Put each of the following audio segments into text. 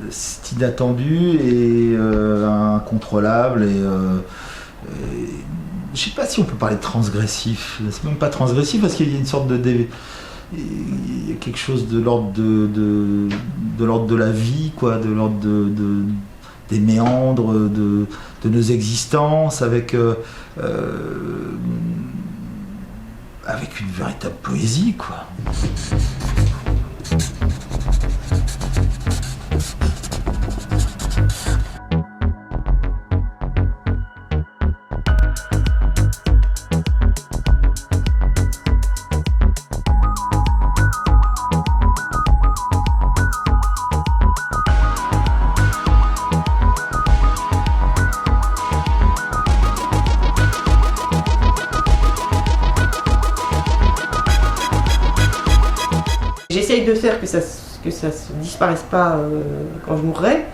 c'est inattendu et incontrôlable je sais pas si on peut parler de transgressif. C'est même pas transgressif parce qu'il y a une sorte il y a quelque chose de l'ordre de l'ordre de la vie, quoi, de l'ordre des méandres de nos existences, avec une véritable poésie, quoi. J'essaye de faire que ça se disparaisse pas quand je mourrai,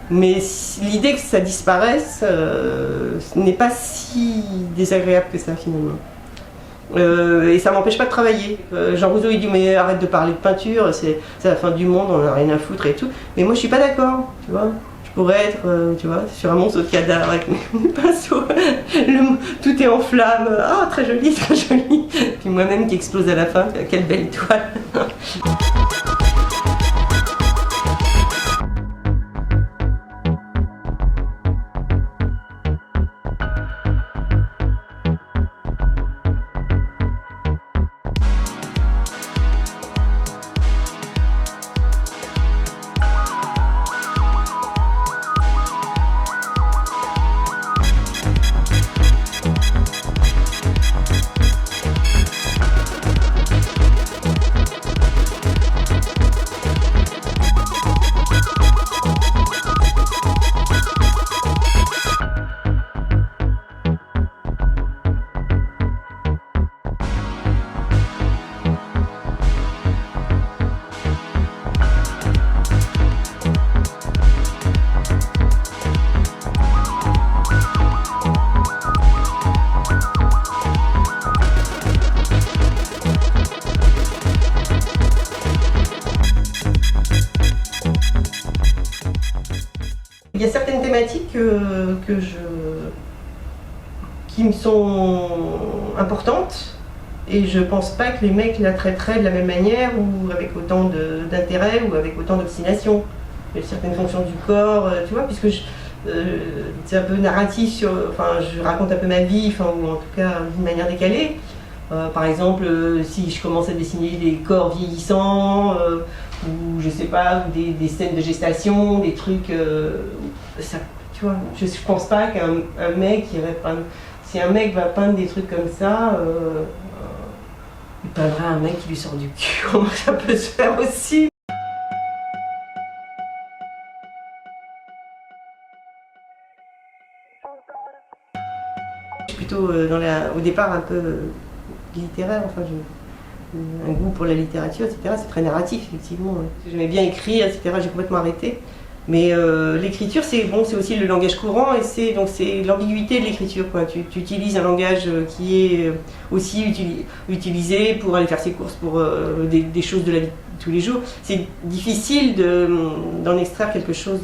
mais l'idée que ça disparaisse ce n'est pas si désagréable que ça finalement. Et ça m'empêche pas de travailler. Jean Rousseau il dit mais arrête de parler de peinture, c'est la fin du monde, on n'a rien à foutre et tout. Mais moi je suis pas d'accord, tu vois. Je pourrais être, tu vois, sur un monceau de cadavre avec mes pinceaux, tout est en flammes, ah très joli, très joli. Puis moi-même qui explose à la fin, quelle belle étoile. Il y a certaines thématiques qui me sont importantes et je pense pas que les mecs la traiteraient de la même manière ou avec autant d'intérêt ou avec autant d'obstination. Il y a certaines fonctions du corps, tu vois, puisque c'est un peu narratif, je raconte un peu ma vie, ou en tout cas d'une manière décalée. Par exemple, si je commence à dessiner des corps vieillissants, ou je sais pas, des scènes de gestation, des trucs, ça, tu vois, je pense pas qu'un mec irait peindre. Si un mec va peindre des trucs comme ça, il peindra un mec qui lui sort du cul. Ça peut se faire aussi. Je suis plutôt au départ un peu littéraire, j'ai un goût pour la littérature, etc. C'est très narratif, effectivement. J'aimais bien écrire, etc. J'ai complètement arrêté. Mais l'écriture, c'est aussi le langage courant et c'est l'ambiguïté de l'écriture. Tu utilises un langage qui est aussi utilisé pour aller faire ses courses, pour des choses de la vie de tous les jours. C'est difficile d'en extraire quelque chose,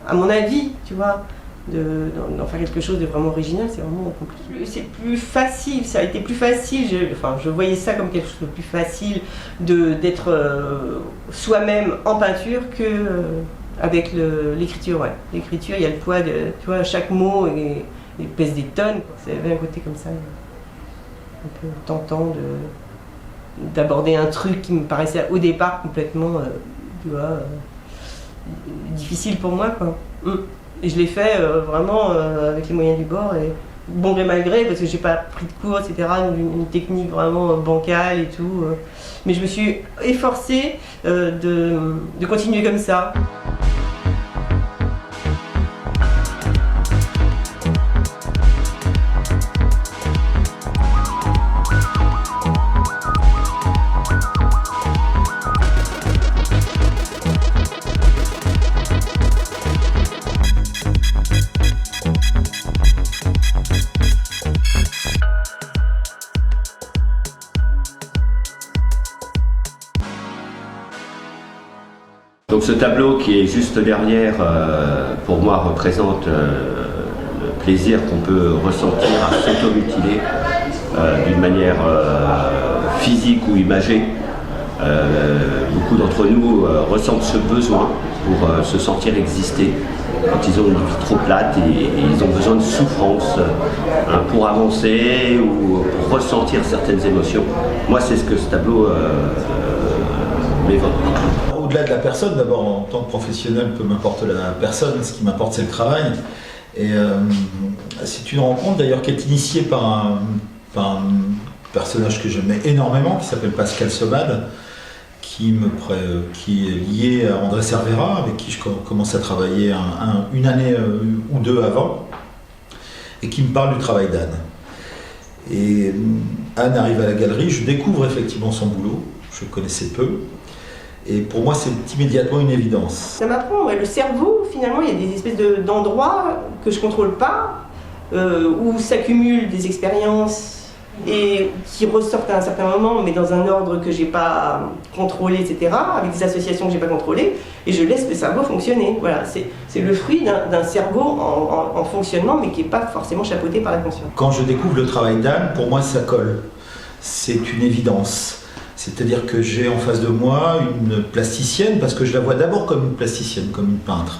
à mon avis, tu vois. D'en faire quelque chose de vraiment original, c'est vraiment compliqué. C'est plus facile, ça a été plus facile, je voyais ça comme quelque chose de plus facile d'être soi-même en peinture que avec l'écriture. Ouais. L'écriture, il y a le poids tu vois, chaque mot il pèse des tonnes. Ça avait un côté comme ça, un peu tentant d'aborder un truc qui me paraissait au départ complètement tu vois, difficile pour moi, quoi. Et je l'ai fait vraiment avec les moyens du bord, et bon gré mal gré, parce que j'ai pas pris de cours, etc., une technique vraiment bancale et tout. Mais je me suis efforcée de continuer comme ça. Donc ce tableau qui est juste derrière, pour moi, représente le plaisir qu'on peut ressentir à s'automutiler d'une manière physique ou imagée. Beaucoup d'entre nous ressentent ce besoin pour se sentir exister quand ils ont une vie trop plate et ils ont besoin de souffrance pour avancer ou pour ressentir certaines émotions. Moi, c'est ce que ce tableau m'évoque. Au-delà de la personne, d'abord en tant que professionnel, peu m'importe la personne, ce qui m'importe c'est le travail. Et c'est une rencontre d'ailleurs qui est initiée par un personnage que j'aimais énormément, qui s'appelle Pascal Sobad, qui est lié à André Cervera, avec qui je commence à travailler une année ou deux avant, et qui me parle du travail d'Anne. Et Anne arrive à la galerie, je découvre effectivement son boulot, je le connaissais peu, et pour moi c'est immédiatement une évidence. Ça m'apprend, ouais, le cerveau, finalement, il y a des espèces d'endroits que je ne contrôle pas, où s'accumulent des expériences et qui ressortent à un certain moment, mais dans un ordre que j'ai pas contrôlé, etc., avec des associations que j'ai pas contrôlées, et je laisse le cerveau fonctionner. Voilà, c'est le fruit d'un cerveau en fonctionnement, mais qui n'est pas forcément chapeauté par la conscience. Quand je découvre le travail d'Anne, pour moi ça colle. C'est une évidence. C'est-à-dire que j'ai en face de moi une plasticienne, parce que je la vois d'abord comme une plasticienne, comme une peintre.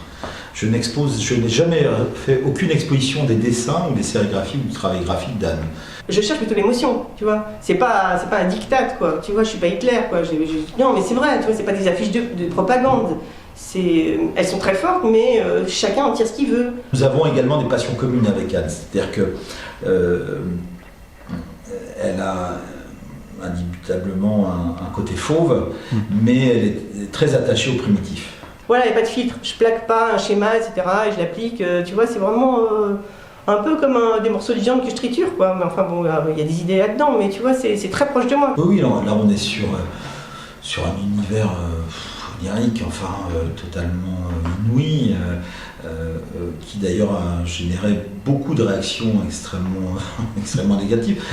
Je n'ai jamais fait aucune exposition des dessins ou des sérigraphies ou du travail graphique d'Anne. Je cherche plutôt l'émotion, tu vois. C'est pas un diktat, quoi. Tu vois, je suis pas Hitler, quoi. Non, mais c'est vrai, tu vois, c'est pas des affiches de propagande. Elles sont très fortes, mais chacun en tire ce qu'il veut. Nous avons également des passions communes avec Anne. C'est-à-dire que elle a indubitablement un côté fauve, mais elle est très attachée au primitif. Voilà, il n'y a pas de filtre. Je plaque pas un schéma, etc. et je l'applique. Tu vois, c'est vraiment un peu comme des morceaux de viande que je triture, quoi. Mais enfin bon, il y a des idées là-dedans, mais tu vois, c'est très proche de moi. Oui, là on est sur un univers onirique, enfin totalement inouï, qui d'ailleurs a généré beaucoup de réactions extrêmement négatives.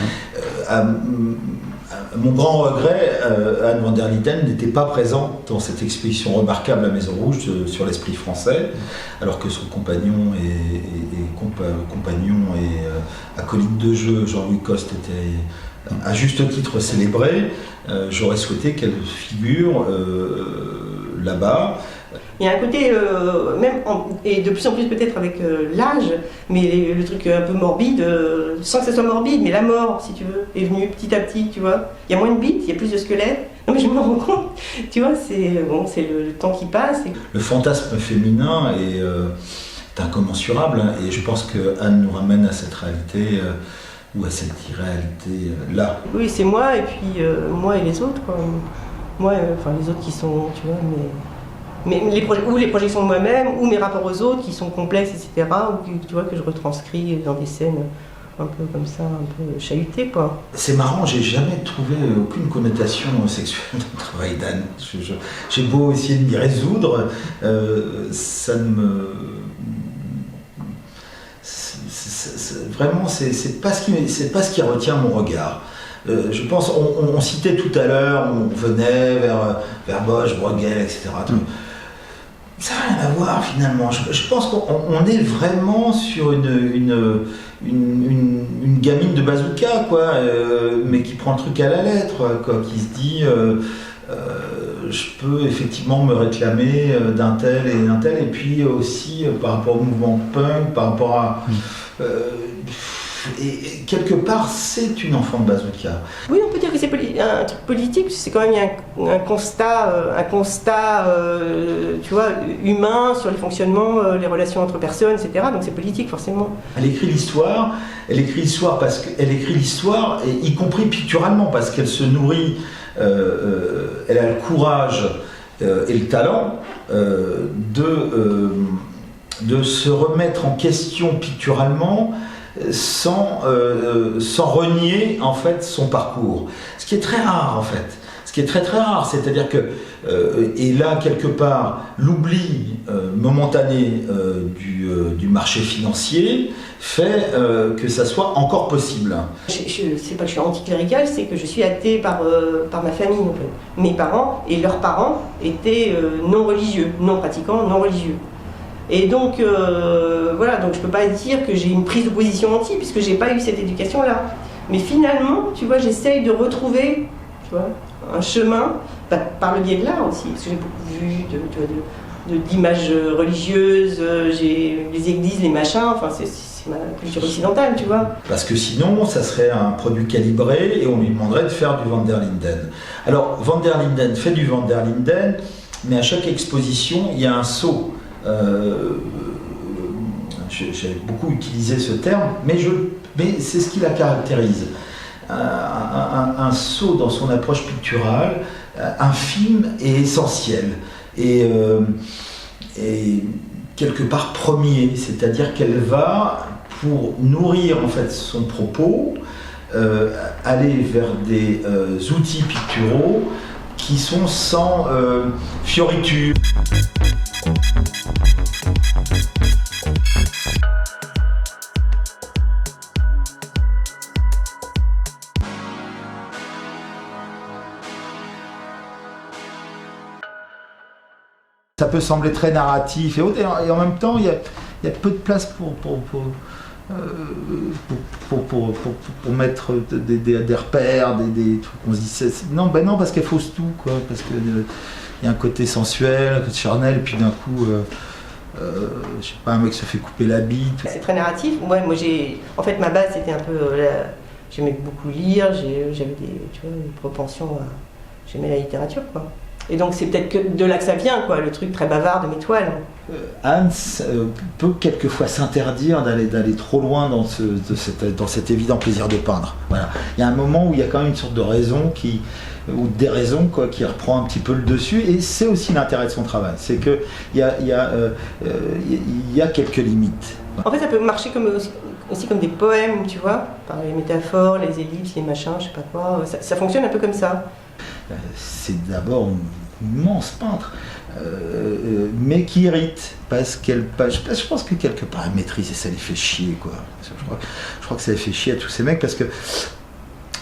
Mon grand regret, Anne van der Liden n'était pas présente dans cette exposition remarquable à Maison Rouge sur l'esprit français, alors que son compagnon et acolyte de jeu, Jean-Louis Coste, était à juste titre célébré. J'aurais souhaité qu'elle figure là-bas. Il y a un côté, et de plus en plus peut-être avec l'âge, mais le truc un peu morbide, sans que ce soit morbide, mais la mort, si tu veux, est venue petit à petit, tu vois. Il y a moins de bites, il y a plus de squelettes. Non mais je me rends compte, tu vois, c'est le temps qui passe. Le fantasme féminin est incommensurable, et je pense que Anne nous ramène à cette réalité, ou à cette irréalité-là. Oui, c'est moi, et puis moi et les autres, quoi. Moi, enfin les autres qui sont, tu vois, mais les projections de moi-même, ou mes rapports aux autres qui sont complexes, etc., ou tu vois, que je retranscris dans des scènes un peu comme ça, un peu chahutées, quoi. C'est marrant, j'ai jamais trouvé aucune connotation sexuelle dans le travail d'Anne. J'ai beau essayer de m'y résoudre, ça ne me... Vraiment, c'est pas ce qui retient mon regard. Je pense, on citait tout à l'heure, on venait vers Bosch, Bruegel, etc. Ça n'a rien à voir finalement. Je pense qu'on est vraiment sur une gamine de bazooka, quoi, mais qui prend le truc à la lettre, quoi, qui se dit je peux effectivement me réclamer d'un tel et d'un tel, et puis aussi par rapport au mouvement punk, par rapport à... Et quelque part, c'est une enfant de bazooka. Oui, on peut dire que c'est un truc politique, c'est quand même un constat, tu vois, humain sur le fonctionnement, les relations entre personnes, etc. Donc c'est politique, forcément. Elle écrit l'histoire parce qu'elle écrit l'histoire, y compris picturalement, parce qu'elle se nourrit, elle a le courage et le talent de se remettre en question picturalement, sans renier en fait son parcours, ce qui est très rare en fait. Ce qui est très très rare, c'est-à-dire que, et là quelque part, l'oubli momentané du marché financier fait que ça soit encore possible. C'est pas que je suis anticléricale, c'est que je suis athée par ma famille en fait. Mes parents et leurs parents étaient non religieux, non pratiquants, non religieux. Et donc voilà, donc je peux pas dire que j'ai une prise de position anti, puisque j'ai pas eu cette éducation-là. Mais finalement, tu vois, j'essaye de retrouver, tu vois, un chemin, par le biais de l'art aussi, parce que j'ai beaucoup vu d'images religieuses, j'ai les églises, les machins, enfin c'est ma culture occidentale, tu vois. Parce que sinon, ça serait un produit calibré et on lui demanderait de faire du Van der Linden. Alors, Van der Linden fait du Van der Linden, mais à chaque exposition, il y a un saut. J'ai beaucoup utilisé ce terme, mais c'est ce qui la caractérise. Un saut dans son approche picturale, infime et essentiel. Et quelque part premier, c'est-à-dire qu'elle va, pour nourrir en fait son propos, aller vers des outils picturaux qui sont sans fioriture. Ça peut sembler très narratif et autres, et en même temps, il y a peu de place pour mettre des repères, des trucs. On se dit, non, parce qu'elle fausse tout, quoi, parce qu'il y a un côté sensuel, un côté charnel, et puis d'un coup, je sais pas, un mec se fait couper la bite. C'est très narratif. Moi en fait, ma base, c'était un peu. J'aimais beaucoup lire, j'avais une propension à. J'aimais la littérature, quoi. Et donc c'est peut-être que de là que ça vient, quoi, le truc très bavard de mes toiles. Hans peut quelquefois s'interdire d'aller trop loin dans cet évident plaisir de peindre. Voilà. Il y a un moment où il y a quand même une sorte de raison ou des raisons quoi, qui reprend un petit peu le dessus, et c'est aussi l'intérêt de son travail. C'est qu'il y a quelques limites. En fait, ça peut marcher aussi comme des poèmes, tu vois, par les métaphores, les ellipses, les machins, je sais pas quoi. Ça fonctionne un peu comme ça. C'est d'abord une immense peintre, mais qui irrite, parce qu'elle, je pense que quelque part elle maîtrise et ça les fait chier, quoi. Je crois que ça les fait chier à tous ces mecs parce que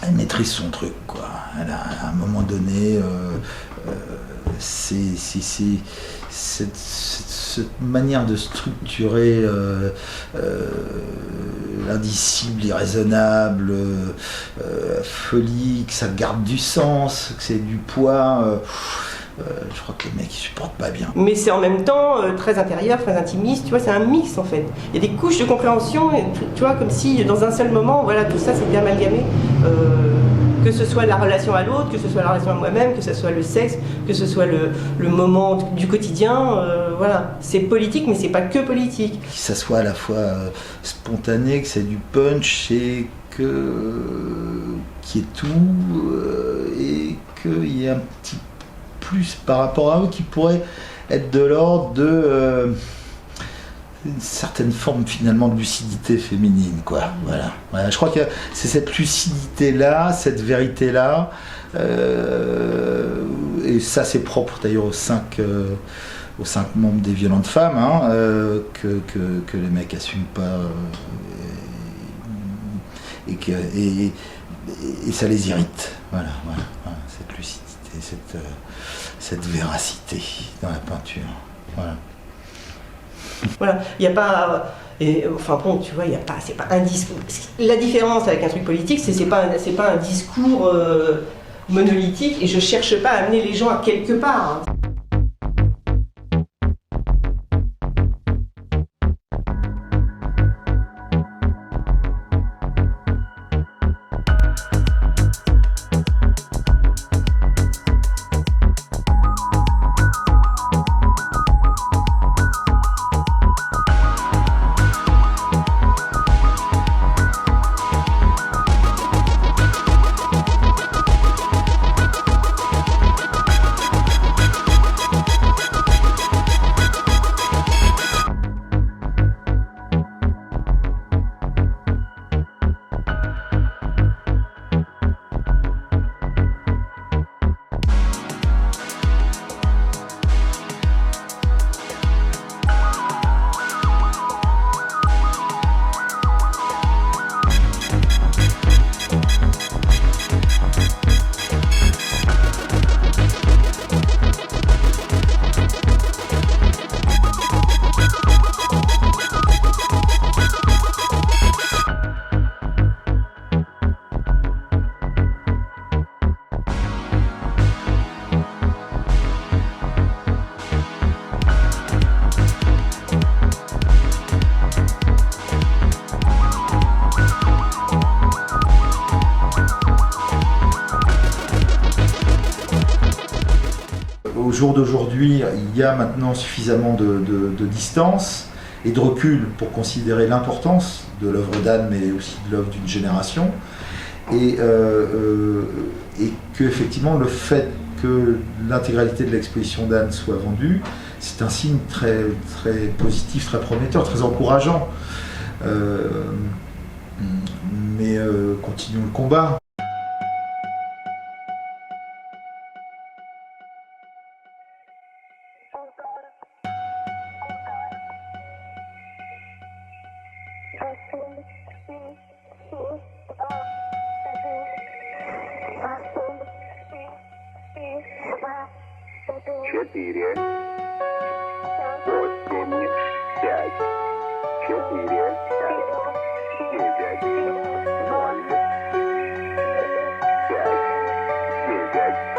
elle maîtrise son truc, quoi. Elle a, à un moment donné, cette manière de structurer l'indicible, l'irraisonnable, folie, que ça garde du sens, que c'est du poids. Je crois que les mecs ils supportent pas bien. Mais c'est en même temps très intérieur, très intimiste, tu vois, c'est un mix en fait. Il y a des couches de compréhension, tu vois, comme si dans un seul moment, voilà, tout ça c'était amalgamé. Que ce soit la relation à l'autre, que ce soit la relation à moi-même, que ce soit le sexe, que ce soit le moment du quotidien, voilà. C'est politique, mais c'est pas que politique. Que ça soit à la fois spontané, que c'est du punch, et qu'il y ait tout, et qu'il y ait un petit plus par rapport à eux qui pourrait être de l'ordre de une certaine forme finalement de lucidité féminine, quoi. Voilà. Je crois que c'est cette lucidité-là, cette vérité-là, et ça c'est propre d'ailleurs aux cinq membres des Violentes Femmes, hein, que les mecs assument pas, et ça les irrite. Voilà, cette lucidité, cette véracité dans la peinture. Voilà, il n'y a pas. Enfin bon, tu vois, il y a pas. C'est pas un discours. La différence avec un truc politique, c'est pas un discours monolithique, et je cherche pas à amener les gens à quelque part. Hein. au jour d'aujourd'hui, il y a maintenant suffisamment de distance et de recul pour considérer l'importance de l'œuvre d'Anne, mais aussi de l'œuvre d'une génération, et que effectivement le fait que l'intégralité de l'exposition d'Anne soit vendue, c'est un signe très, très positif, très prometteur, très encourageant. Mais continuons le combat. Четыре, 8, 5, 4, 9, 0, 5, 9.